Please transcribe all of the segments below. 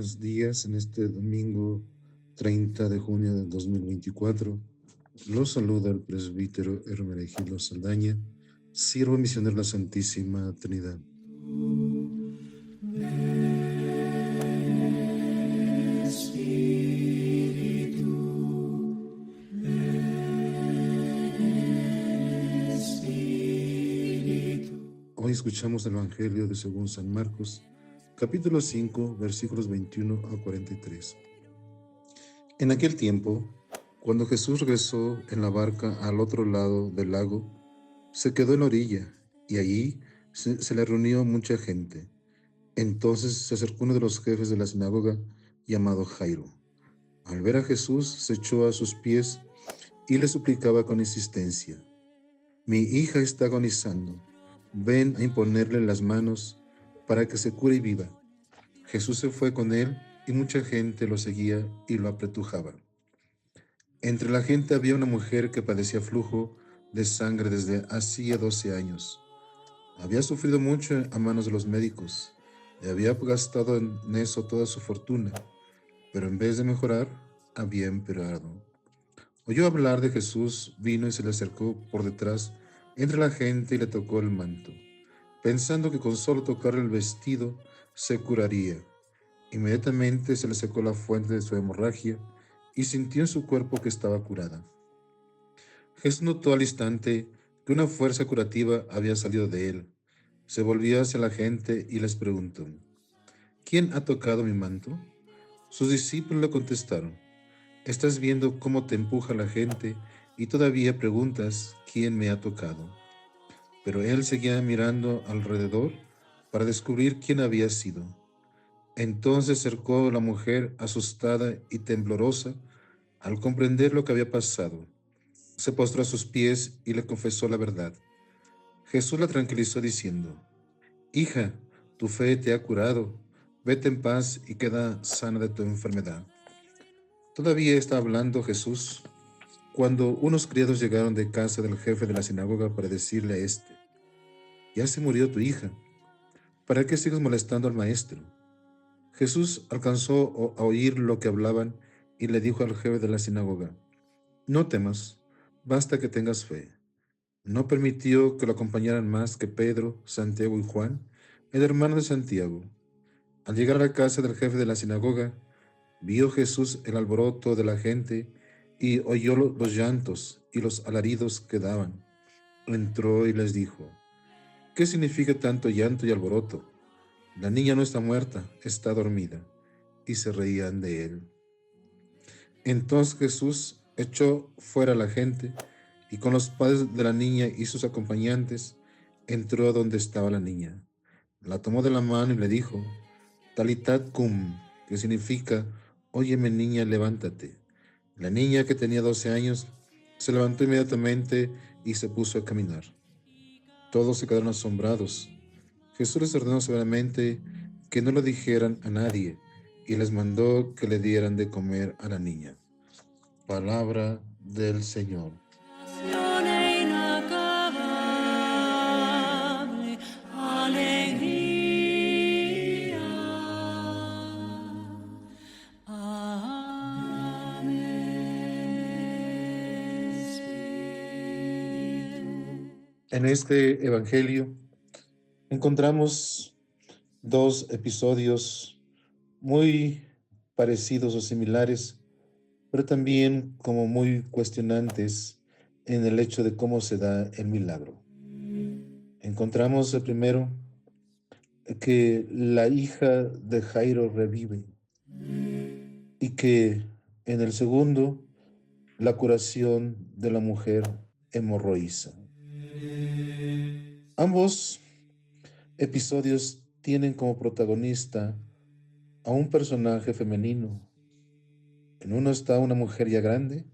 buenos días en este domingo 30 de junio del 2024. Los saluda el presbítero Hermenegildo Saldaña, siervo misionero de la Santísima Trinidad. Hoy escuchamos el Evangelio de según San Marcos, capítulo 5, versículos 21 a 43. En aquel tiempo, cuando Jesús regresó en la barca al otro lado del lago, se quedó en la orilla, y allí se le reunió mucha gente. Entonces se acercó uno de los jefes de la sinagoga, llamado Jairo. Al ver a Jesús, se echó a sus pies y le suplicaba con insistencia: «Mi hija está agonizando. Ven a imponerle las manos para que se cure y viva». Jesús se fue con él, y mucha gente lo seguía y lo apretujaba. Entre la gente había una mujer que padecía flujo de sangre desde hacía 12 años. Había sufrido mucho a manos de los médicos y había gastado en eso toda su fortuna, pero en vez de mejorar, había empeorado. Oyó hablar de Jesús, vino y se le acercó por detrás entre la gente y le tocó el manto, pensando que con solo tocarle el vestido se curaría. Inmediatamente se le secó la fuente de su hemorragia y sintió en su cuerpo que estaba curada. Jesús notó al instante que una fuerza curativa había salido de él. Se volvió hacia la gente y les preguntó: «¿Quién ha tocado mi manto?». Sus discípulos le contestaron: «¿Estás viendo cómo te empuja la gente y todavía preguntas quién me ha tocado?». Pero él seguía mirando alrededor para descubrir quién había sido. Entonces se acercó la mujer, asustada y temblorosa, al comprender lo que había pasado. Se postró a sus pies y le confesó la verdad. Jesús la tranquilizó diciendo: «Hija, tu fe te ha curado. Vete en paz y queda sana de tu enfermedad». Todavía estaba hablando Jesús cuando unos criados llegaron de casa del jefe de la sinagoga para decirle a éste: «Ya se murió tu hija. ¿Para qué sigues molestando al maestro?». Jesús alcanzó a oír lo que hablaban y le dijo al jefe de la sinagoga: «No temas, basta que tengas fe». No permitió que lo acompañaran más que Pedro, Santiago y Juan, el hermano de Santiago. Al llegar a la casa del jefe de la sinagoga, vio Jesús el alboroto de la gente y oyó los llantos y los alaridos que daban. Entró y les dijo: «¿Qué significa tanto llanto y alboroto? La niña no está muerta, está dormida». Y se reían de él. Entonces Jesús echó fuera a la gente y con los padres de la niña y sus acompañantes entró a donde estaba la niña. La tomó de la mano y le dijo: «Talitat cum», que significa: «Óyeme, niña, levántate». La niña, que tenía 12 años, se levantó inmediatamente y se puso a caminar. Todos se quedaron asombrados. Jesús les ordenó severamente que no lo dijeran a nadie y les mandó que le dieran de comer a la niña. Palabra del Señor. En este Evangelio encontramos dos episodios muy parecidos o similares, pero también como muy cuestionantes en el hecho de cómo se da el milagro. Encontramos el primero, que la hija de Jairo revive, y que en el segundo, la curación de la mujer hemorroísa. Ambos episodios tienen como protagonista a un personaje femenino. En uno está una mujer ya grande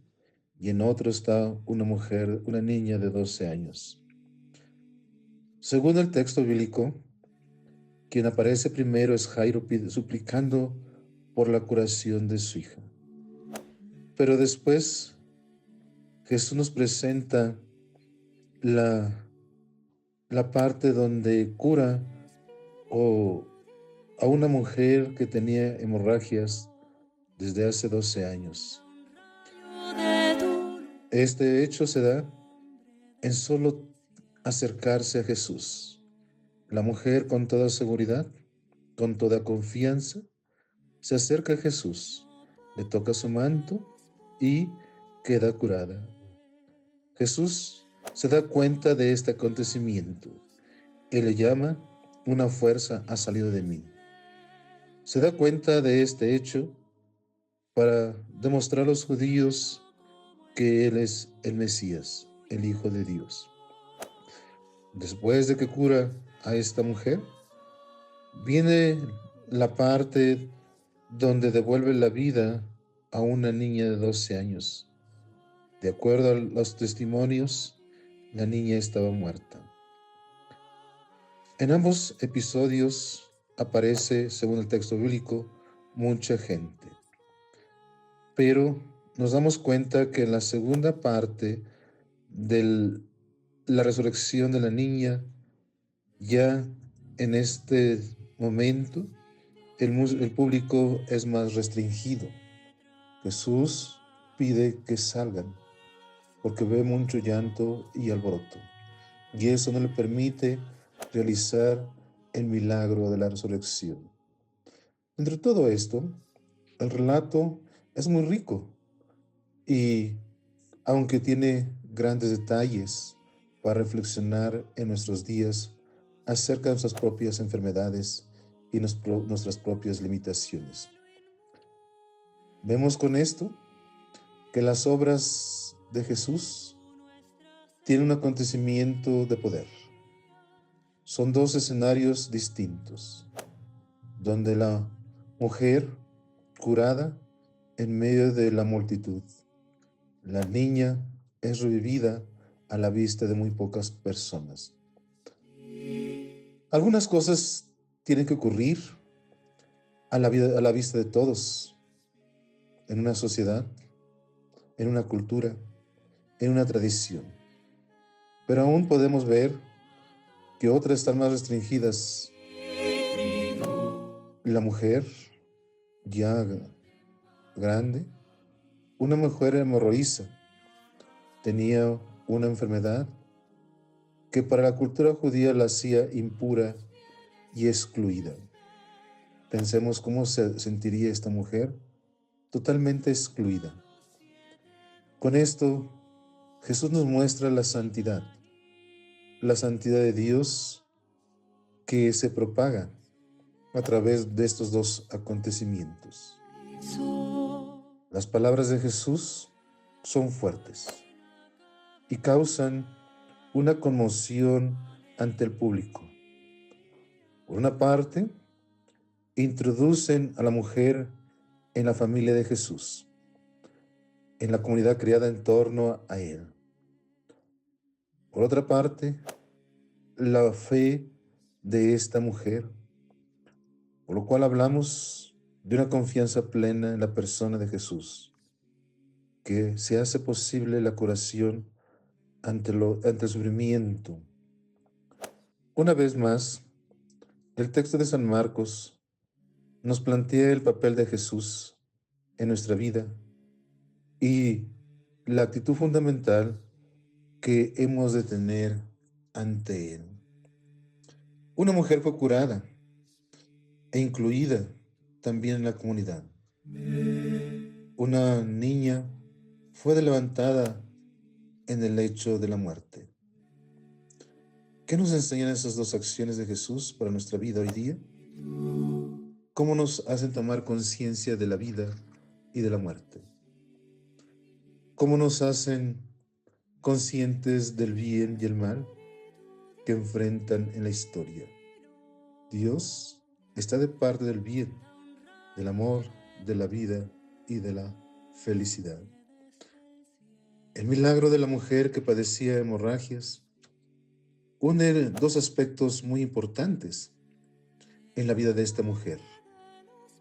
y en otro está una niña de 12 años. Según el texto bíblico, quien aparece primero es Jairo suplicando por la curación de su hija. Pero después Jesús nos presenta la parte donde cura o a una mujer que tenía hemorragias desde hace 12 años. Este hecho se da en solo acercarse a Jesús. La mujer, con toda seguridad, con toda confianza, se acerca a Jesús, le toca su manto y queda curada. Jesús se da cuenta de este acontecimiento y le llama: una fuerza ha salido de mí. Se da cuenta de este hecho para demostrar a los judíos que Él es el Mesías, el Hijo de Dios. Después de que cura a esta mujer, viene la parte donde devuelve la vida a una niña de 12 años. De acuerdo a los testimonios, la niña estaba muerta. En ambos episodios aparece, según el texto bíblico, mucha gente. Pero nos damos cuenta que en la segunda parte de la resurrección de la niña, ya en este momento, el público es más restringido. Jesús pide que salgan porque ve mucho llanto y alboroto, y eso no le permite realizar el milagro de la resurrección. Entre todo esto, el relato es muy rico y, aunque tiene grandes detalles para reflexionar en nuestros días acerca de nuestras propias enfermedades y nuestras propias limitaciones. Vemos con esto que las obras de Jesús tienen un acontecimiento de poder. Son dos escenarios distintos, donde la mujer curada en medio de la multitud, la niña es revivida a la vista de muy pocas personas. Algunas cosas tienen que ocurrir a la vista de todos, en una sociedad, en una cultura, en una tradición. Pero aún podemos ver que otras están más restringidas. La mujer, ya grande, una mujer hemorroísa, tenía una enfermedad que para la cultura judía la hacía impura y excluida. Pensemos cómo se sentiría esta mujer, totalmente excluida. Con esto, Jesús nos muestra la santidad de Dios que se propaga a través de estos dos acontecimientos. Las palabras de Jesús son fuertes y causan una conmoción ante el público. Por una parte, introducen a la mujer en la familia de Jesús, en la comunidad creada en torno a Él. Por otra parte, la fe de esta mujer, por lo cual hablamos de una confianza plena en la persona de Jesús, que se hace posible la curación ante el sufrimiento. Una vez más, el texto de San Marcos nos plantea el papel de Jesús en nuestra vida y la actitud fundamental que hemos de tener ante Él. Una mujer fue curada e incluida también en la comunidad. Una niña fue levantada en el lecho de la muerte. ¿Qué nos enseñan esas dos acciones de Jesús para nuestra vida hoy día? ¿Cómo nos hacen tomar conciencia de la vida y de la muerte? ¿Cómo nos hacen conscientes del bien y el mal que enfrentan en la historia? Dios está de parte del bien, del amor, de la vida y de la felicidad. El milagro de la mujer que padecía hemorragias une dos aspectos muy importantes en la vida de esta mujer: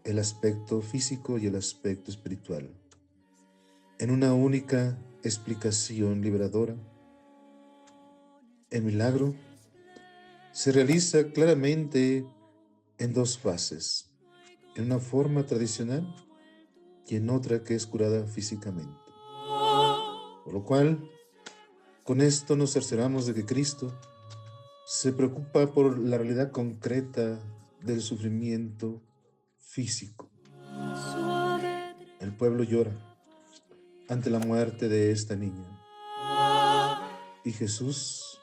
el aspecto físico y el aspecto espiritual. En una única explicación liberadora, el milagro se realiza claramente en dos fases, en una forma tradicional y en otra que es curada físicamente. Por lo cual, con esto nos cercioramos de que Cristo se preocupa por la realidad concreta del sufrimiento físico. El pueblo llora ante la muerte de esta niña. Y Jesús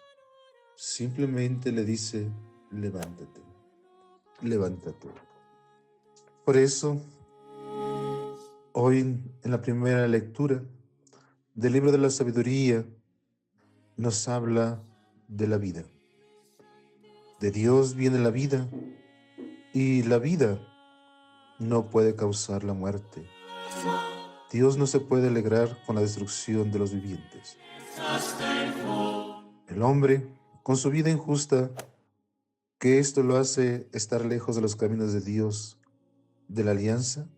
simplemente le dice, levántate, levántate. Por eso, hoy en la primera lectura del libro de la sabiduría nos habla de la vida. De Dios viene la vida y la vida no puede causar la muerte. Dios no se puede alegrar con la destrucción de los vivientes. El hombre, con su vida injusta, que esto lo hace estar lejos de los caminos de Dios, de la alianza,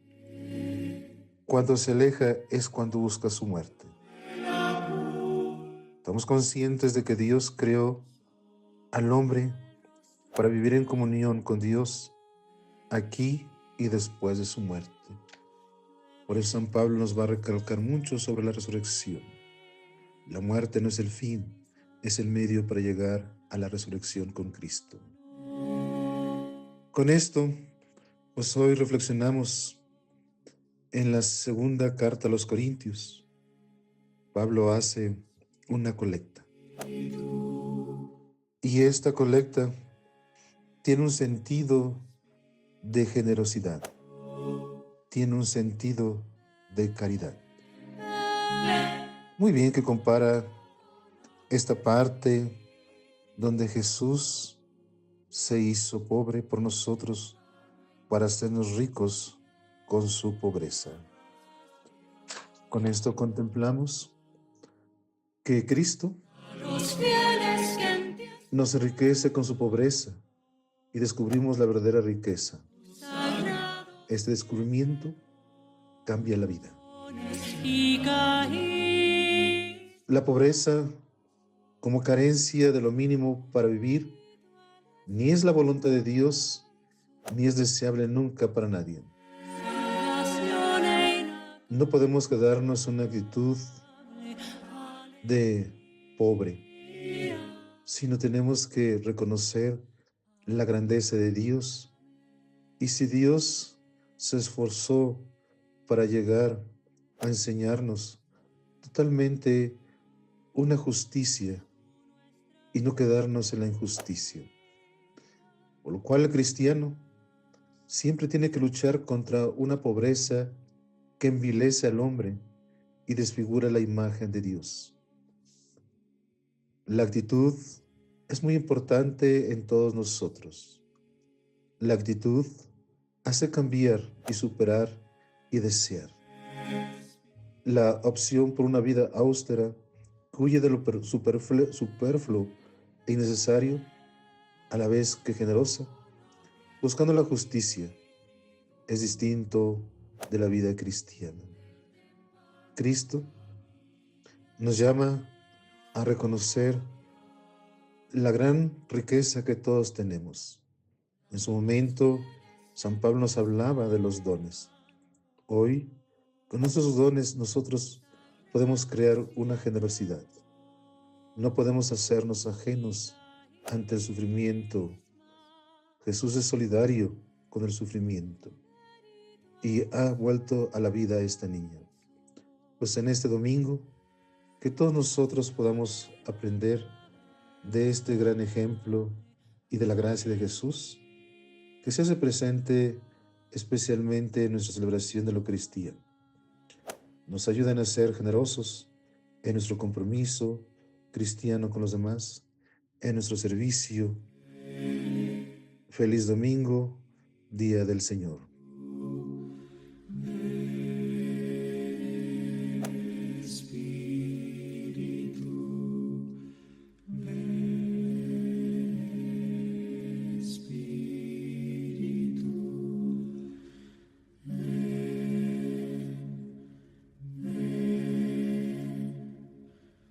cuando se aleja es cuando busca su muerte. Estamos conscientes de que Dios creó al hombre para vivir en comunión con Dios aquí y después de su muerte. Por eso San Pablo nos va a recalcar mucho sobre la resurrección. La muerte no es el fin, es el medio para llegar a la resurrección con Cristo. Con esto, pues hoy reflexionamos en la segunda carta a los Corintios. Pablo hace una colecta. Y esta colecta tiene un sentido de generosidad, tiene un sentido de caridad. Muy bien que compara esta parte donde Jesús se hizo pobre por nosotros para hacernos ricos con su pobreza. Con esto contemplamos que Cristo nos enriquece con su pobreza y descubrimos la verdadera riqueza. Este descubrimiento cambia la vida. La pobreza, como carencia de lo mínimo para vivir, ni es la voluntad de Dios, ni es deseable nunca para nadie. No podemos quedarnos en una actitud de pobre, sino tenemos que reconocer la grandeza de Dios. Y si Dios se esforzó para llegar a enseñarnos totalmente una justicia y no quedarnos en la injusticia, por lo cual el cristiano siempre tiene que luchar contra una pobreza que envilece al hombre y desfigura la imagen de Dios. La actitud es muy importante en todos nosotros. La actitud hace cambiar y superar y desear. La opción por una vida austera que huye de lo superfluo e innecesario, a la vez que generosa, buscando la justicia, es distinto de la vida cristiana. Cristo nos llama a reconocer la gran riqueza que todos tenemos. En su momento, San Pablo nos hablaba de los dones. Hoy, con nuestros dones, nosotros podemos crear una generosidad. No podemos hacernos ajenos ante el sufrimiento. Jesús es solidario con el sufrimiento y ha vuelto a la vida a esta niña. Pues en este domingo, que todos nosotros podamos aprender de este gran ejemplo y de la gracia de Jesús, que se hace presente especialmente en nuestra celebración de la Eucaristía. Nos ayudan a ser generosos en nuestro compromiso cristiano con los demás, en nuestro servicio. Feliz domingo, Día del Señor.